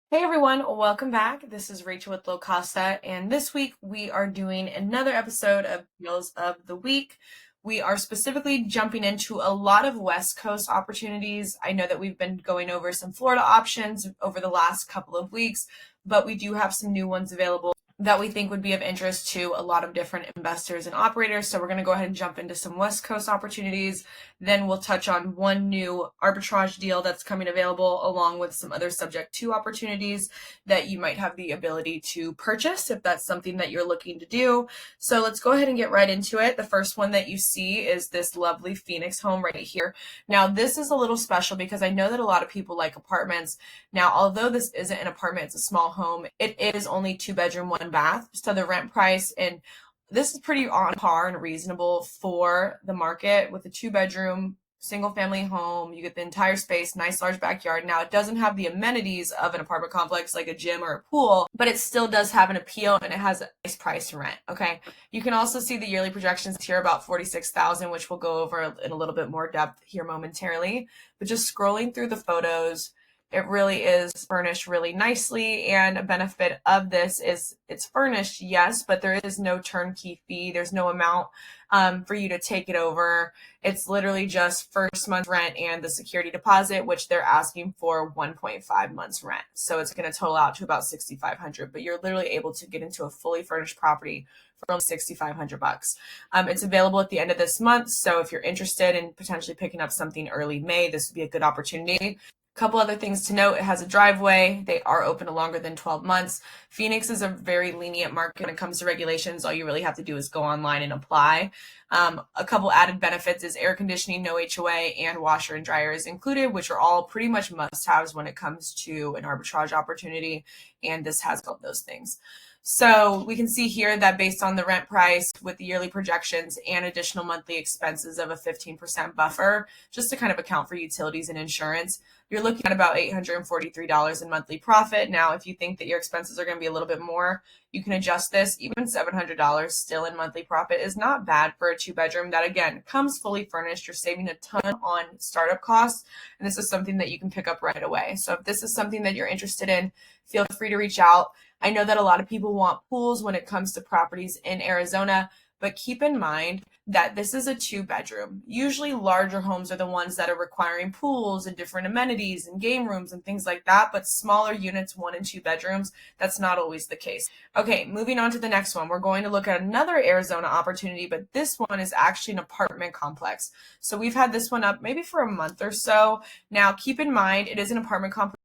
Hey everyone, welcome back. This is Rachel with LoCasa, and this week we are doing another episode of Deals of the Week. We are specifically jumping into a lot of West Coast opportunities. I know that we've been going over some Florida options over the last couple of weeks, but we do have some new ones available that we think would be of interest to a lot of different investors and operators. So we're going to go ahead and jump into some West Coast opportunities. Then we'll touch on one new arbitrage deal that's coming available, along with some other subject to opportunities that you might have the ability to purchase if that's something that you're looking to do. So let's go ahead and get right into it. The first one that you see is this lovely Phoenix home right here. Now, this is a little special because I know that a lot of people like apartments. Now, although this isn't an apartment, it's a small home, it is only 2-bedroom, 1-bath. So the rent price, and this is pretty on par and reasonable for the market with a 2-bedroom single family home. You get the entire space, nice large backyard. Now, it doesn't have the amenities of an apartment complex like a gym or a pool, but it still does have an appeal and it has a nice price to rent. Okay. You can also see the yearly projections here, about 46,000, which we'll go over in a little bit more depth here momentarily. But just scrolling through the photos, it really is furnished really nicely, and a benefit of this is it's furnished, yes, but there is no turnkey fee. There's no amount for you to take it over. It's literally just first month's rent and the security deposit, which they're asking for 1.5 months rent. So it's going to total out to about $6,500, but you're literally able to get into a fully furnished property for only $6,500. It's available at the end of this month. So if you're interested in potentially picking up something early May, this would be a good opportunity. Couple other things to note: it has a driveway. They are open longer than 12 months. Phoenix is a very lenient market when it comes to regulations. All you really have to do is go online and apply. A couple added benefits is air conditioning, no HOA, and washer and dryer is included, which are all pretty much must-haves when it comes to an arbitrage opportunity, and this has all those things. So we can see here that based on the rent price with the yearly projections and additional monthly expenses of a 15% buffer, just to kind of account for utilities and insurance, you're looking at about $843 in monthly profit. Now, if you think that your expenses are going to be a little bit more, you can adjust this. Even $700 still in monthly profit is not bad for a 2-bedroom that, again, comes fully furnished. You're saving a ton on startup costs, and this is something that you can pick up right away. So if this is something that you're interested in, feel free to reach out. I know that a lot of people want pools when it comes to properties in Arizona, but keep in mind that this is a 2-bedroom. Usually larger homes are the ones that are requiring pools and different amenities and game rooms and things like that, but smaller units, 1 and 2 bedrooms, that's not always the case. Okay, moving on to the next one. We're going to look at another Arizona opportunity, but this one is actually an apartment complex. So we've had this one up maybe for a month or so. Now, keep in mind, it is an apartment complex,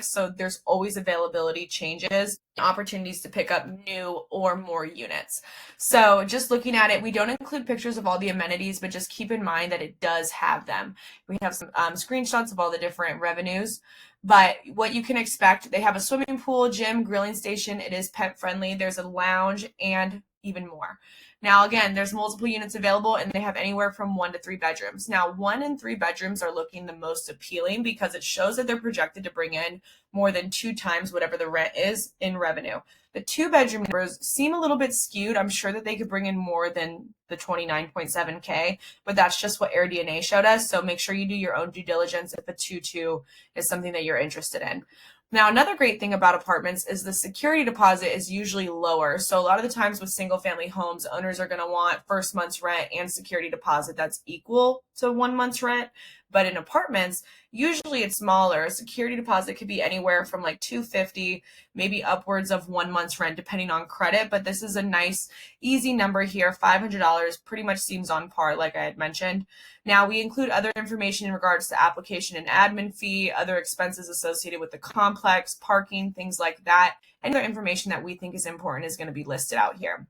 so there's always availability changes, opportunities to pick up new or more units. So just looking at it, we don't include pictures of all the amenities, but just keep in mind that it does have them. We have some screenshots of all the different revenues, but what you can expect, they have a swimming pool, gym, grilling station. It is pet friendly. There's a lounge and even more. Now, again, there's multiple units available, and they have anywhere from 1 to 3 bedrooms. Now, 1 and 3 bedrooms are looking the most appealing because it shows that they're projected to bring in more than 2 times whatever the rent is in revenue. The 2-bedroom numbers seem a little bit skewed. I'm sure that they could bring in more than the 29.7K, but that's just what AirDNA showed us. So make sure you do your own due diligence if a 2-2 is something that you're interested in. Now, another great thing about apartments is the security deposit is usually lower. So a lot of the times with single family homes, owners are going to want first month's rent and security deposit that's equal to 1 month's rent. But in apartments, usually it's smaller. A security deposit could be anywhere from like $250, maybe upwards of 1 month's rent, depending on credit. But this is a nice, easy number here. $500 pretty much seems on par, like I had mentioned. Now, we include other information in regards to application and admin fee, other expenses associated with the complex, parking, things like that. Any other information that we think is important is going to be listed out here.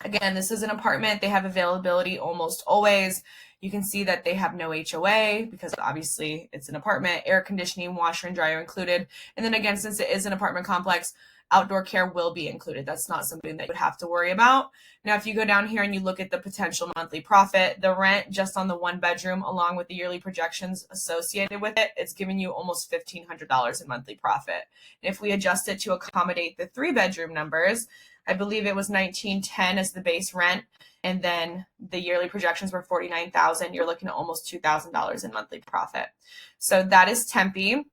Again, this is an apartment. They have availability almost always. You can see that they have no HOA because obviously it's an apartment, air conditioning, washer and dryer included. And then again, since it is an apartment complex, outdoor care will be included. That's not something that you would have to worry about. Now, if you go down here and you look at the potential monthly profit, the rent just on the 1-bedroom, along with the yearly projections associated with it, it's giving you almost $1,500 in monthly profit. And if we adjust it to accommodate the 3-bedroom numbers, I believe it was $1,910 as the base rent, and then the yearly projections were $49,000. You're looking at almost $2,000 in monthly profit. So that is Tempe.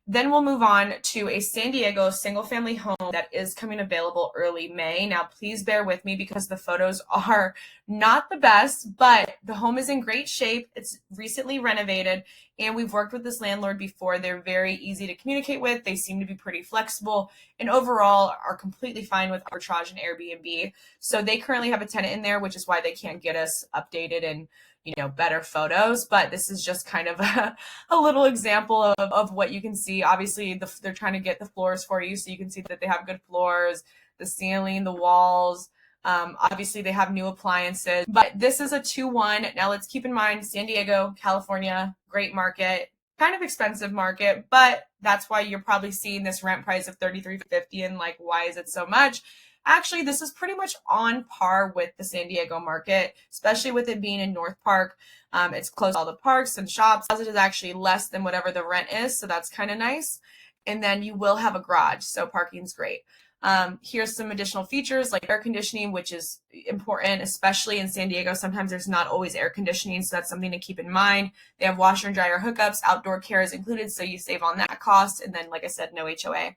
Then we'll move on to a San Diego single-family home that is coming available early May. Now, please bear with me because the photos are not the best, but the home is in great shape. It's recently renovated, and we've worked with this landlord before. They're very easy to communicate with. They seem to be pretty flexible, and overall are completely fine with Arbitrage and Airbnb. So they currently have a tenant in there, which is why they can't get us updated and better photos, but this is just kind of a little example of what you can see. Obviously, they're trying to get the floors for you, so you can see that they have good floors, the ceiling, the walls. Obviously, they have new appliances, but this is a 2-1. Now, let's keep in mind, San Diego, California, great market, kind of expensive market, but that's why you're probably seeing this rent price of $33.50 and like, why is it so much? Actually, this is pretty much on par with the San Diego market, especially with it being in North Park. It's close to all the parks and shops. It is actually less than whatever the rent is, so that's kind of nice. And then you will have a garage, so parking's great. Here's some additional features like air conditioning, which is important, especially in San Diego. Sometimes there's not always air conditioning, so that's something to keep in mind. They have washer and dryer hookups, outdoor care is included, so you save on that cost. And then, like I said, no HOA.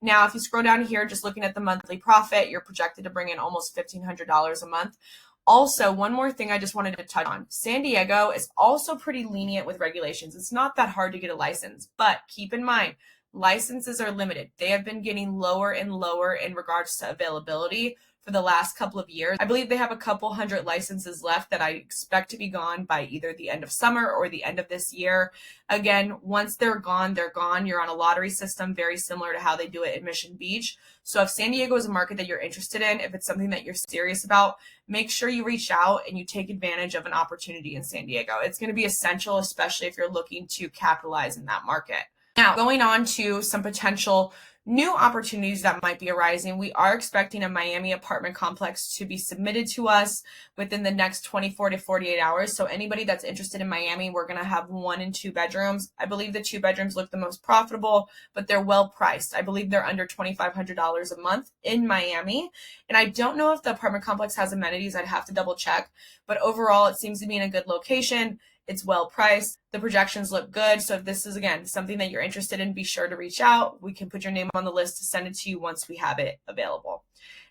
Now, if you scroll down here, just looking at the monthly profit, you're projected to bring in almost $1,500 a month. Also, one more thing I just wanted to touch on. San Diego is also pretty lenient with regulations. It's not that hard to get a license, but keep in mind, licenses are limited. They have been getting lower and lower in regards to availability for the last couple of years. I believe they have a couple hundred licenses left that I expect to be gone by either the end of summer or the end of this year. Again, once they're gone, they're gone. You're on a lottery system, very similar to how they do it in Mission Beach. So if San Diego is a market that you're interested in, if it's something that you're serious about, make sure you reach out and you take advantage of an opportunity in San Diego. It's going to be essential, especially if you're looking to capitalize in that market. Now, going on to some potential new opportunities that might be arising, we are expecting a Miami apartment complex to be submitted to us within the next 24 to 48 hours. So anybody that's interested in Miami, we're going to have 1 and 2 bedrooms. I believe the 2 bedrooms look the most profitable, but they're well priced. I believe they're under $2,500 a month in Miami. And I don't know if the apartment complex has amenities. I'd have to double check. But overall, it seems to be in a good location. It's well priced. The projections look good. So if this is, again, something that you're interested in, be sure to reach out. We can put your name on the list to send it to you once we have it available.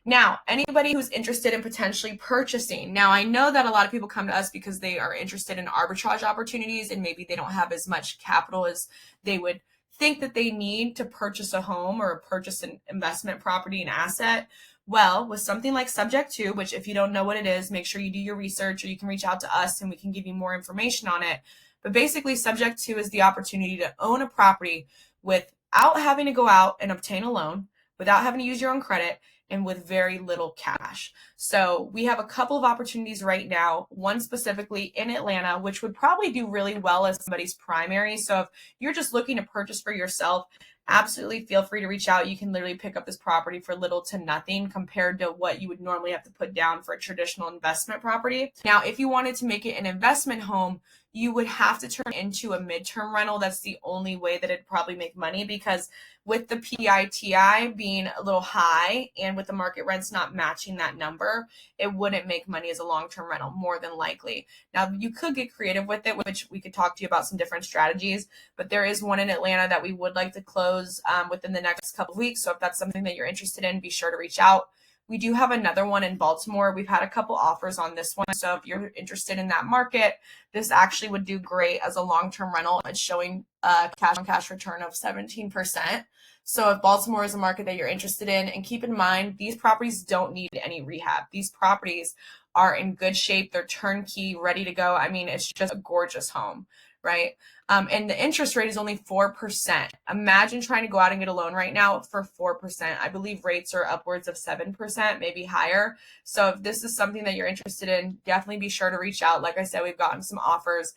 Now, anybody who's interested in potentially purchasing. Now, I know that a lot of people come to us because they are interested in arbitrage opportunities and maybe they don't have as much capital as they would think that they need to purchase a home or purchase an investment property, an asset. Well, with something like Subject To, which if you don't know what it is, make sure you do your research or you can reach out to us and we can give you more information on it. But basically, Subject To is the opportunity to own a property without having to go out and obtain a loan, without having to use your own credit, and with very little cash. So we have a couple of opportunities right now, one specifically in Atlanta, which would probably do really well as somebody's primary. So if you're just looking to purchase for yourself, absolutely feel free to reach out. You can literally pick up this property for little to nothing compared to what you would normally have to put down for a traditional investment property. Now, if you wanted to make it an investment home, you would have to turn into a midterm rental. That's the only way that it'd probably make money, because with the PITI being a little high and with the market rents not matching that number, it wouldn't make money as a long-term rental, more than likely. Now, you could get creative with it, which we could talk to you about some different strategies, but there is one in Atlanta that we would like to close within the next couple of weeks. So if that's something that you're interested in, be sure to reach out. We do have another one in Baltimore. We've had a couple offers on this one. So if you're interested in that market, this actually would do great as a long-term rental. It's showing a cash-on-cash return of 17%. So if Baltimore is a market that you're interested in, and keep in mind, these properties don't need any rehab. These properties are in good shape. They're turnkey, ready to go. I mean, it's just a gorgeous home, right? And the interest rate is only 4%. Imagine trying to go out and get a loan right now for 4%. I believe rates are upwards of 7%, maybe higher. So if this is something that you're interested in, definitely be sure to reach out. Like I said, we've gotten some offers.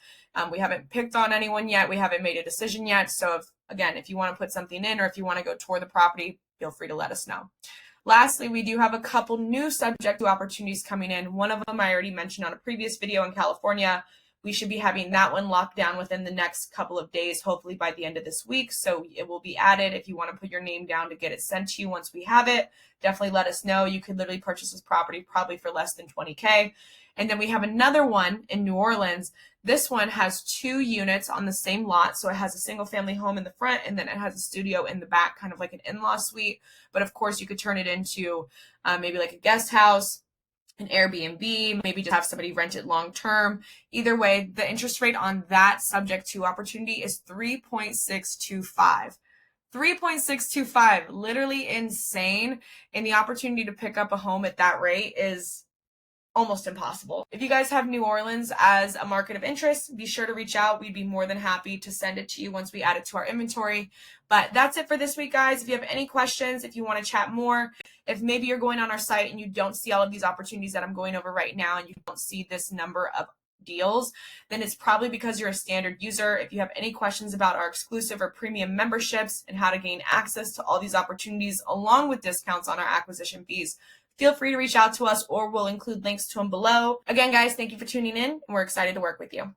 We haven't picked on anyone yet. We haven't made a decision yet. So if you want to put something in, or if you want to go tour the property, feel free to let us know. Lastly, we do have a couple new Subject To opportunities coming in. One of them I already mentioned on a previous video in California. We should be having that one locked down within the next couple of days, hopefully by the end of this week. So it will be added. If you want to put your name down to get it sent to you once we have it, definitely let us know. You could literally purchase this property probably for less than $20K. And then we have another one in New Orleans. This one has 2 units on the same lot. So it has a single family home in the front, and then it has a studio in the back, kind of like an in-law suite. But of course, you could turn it into maybe like a guest house, an Airbnb, maybe just have somebody rent it long term. Either way, the interest rate on that subject to opportunity is 3.625. 3.625, literally insane. And the opportunity to pick up a home at that rate is almost impossible. If you guys have New Orleans as a market of interest, be sure to reach out. We'd be more than happy to send it to you once we add it to our inventory. But that's it for this week, guys. If you have any questions, if you want to chat more, if maybe you're going on our site and you don't see all of these opportunities that I'm going over right now and you don't see this number of deals, then it's probably because you're a standard user. If you have any questions about our exclusive or premium memberships and how to gain access to all these opportunities along with discounts on our acquisition fees, feel free to reach out to us, or we'll include links to them below. Again, guys, thank you for tuning in, and we're excited to work with you.